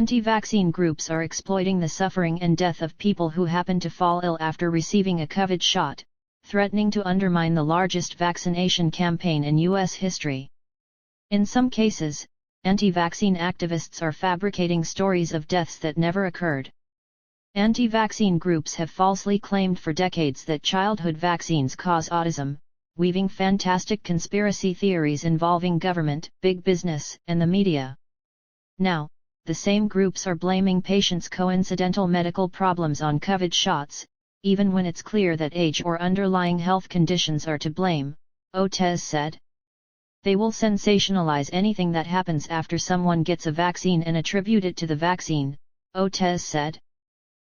Anti-vaccine groups are exploiting the suffering and death of people who happen to fall ill after receiving a COVID shot, threatening to undermine the largest vaccination campaign in U.S. history. In some cases, anti-vaccine activists are fabricating stories of deaths that never occurred. Anti-vaccine groups have falsely claimed for decades that childhood vaccines cause autism, weaving fantastic conspiracy theories involving government, big business, and the media. Now, the same groups are blaming patients' coincidental medical problems on COVID shots, even when it's clear that age or underlying health conditions are to blame, Otes said. They will sensationalize anything that happens after someone gets a vaccine and attribute it to the vaccine, Otes said.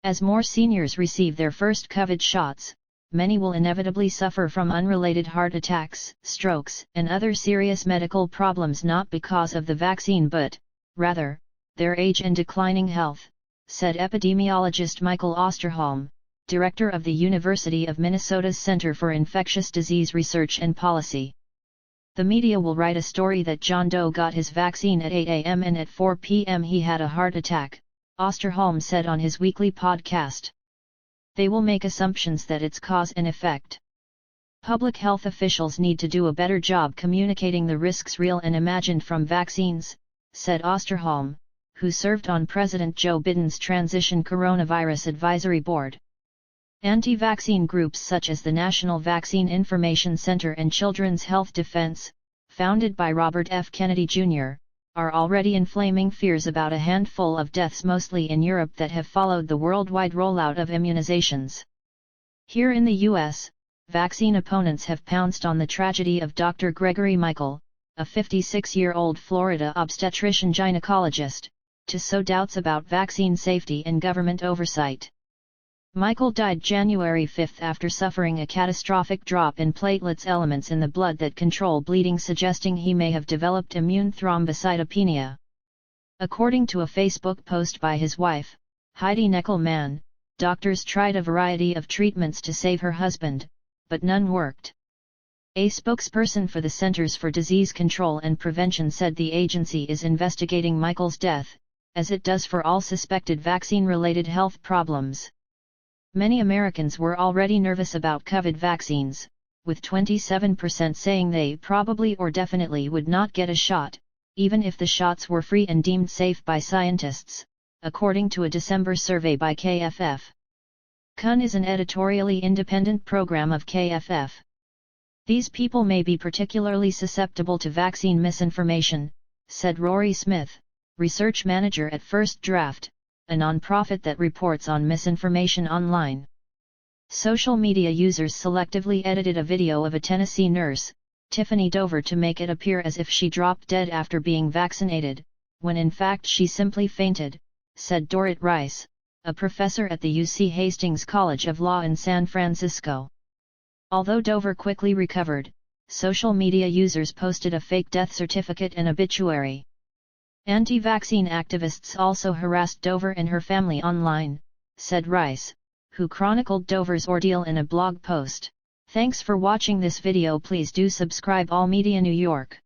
As more seniors receive their first COVID shots, many will inevitably suffer from unrelated heart attacks, strokes, and other serious medical problems not because of the vaccine but, rather, their age and declining health, said epidemiologist Michael Osterholm, director of the University of Minnesota's Center for Infectious Disease Research and Policy. The media will write a story that John Doe got his vaccine at 8 a.m. and at 4 p.m. he had a heart attack, Osterholm said on his weekly podcast. They will make assumptions that it's cause and effect. Public health officials need to do a better job communicating the risks real and imagined from vaccines, said Osterholm, who served on President Joe Biden's Transition Coronavirus Advisory Board. Anti-vaccine groups such as the National Vaccine Information Center and Children's Health Defense, founded by Robert F. Kennedy Jr., are already inflaming fears about a handful of deaths mostly in Europe that have followed the worldwide rollout of immunizations. Here in the U.S., vaccine opponents have pounced on the tragedy of Dr. Gregory Michael, a 56-year-old Florida obstetrician-gynecologist, to sow doubts about vaccine safety and government oversight. Michael died January 5 after suffering a catastrophic drop in platelets elements in the blood that control bleeding, suggesting he may have developed immune thrombocytopenia. According to a Facebook post by his wife, Heidi Neckelman, doctors tried a variety of treatments to save her husband, but none worked. A spokesperson for the Centers for Disease Control and Prevention said the agency is investigating Michael's death, as it does for all suspected vaccine-related health problems. Many Americans were already nervous about COVID vaccines, with 27% saying they probably or definitely would not get a shot, even if the shots were free and deemed safe by scientists, according to a December survey by KFF. KUN is an editorially independent program of KFF. These people may be particularly susceptible to vaccine misinformation, said Rory Smith, research manager at First Draft, a nonprofit that reports on misinformation online. Social media users selectively edited a video of a Tennessee nurse, Tiffany Dover, to make it appear as if she dropped dead after being vaccinated, when in fact she simply fainted, said Dorit Rice, a professor at the UC Hastings College of Law in San Francisco. Although Dover quickly recovered, social media users posted a fake death certificate and obituary. Anti-vaccine activists also harassed Dover and her family online, said Rice, who chronicled Dover's ordeal in a blog post. Thanks for watching this video. Please do subscribe All Media New York.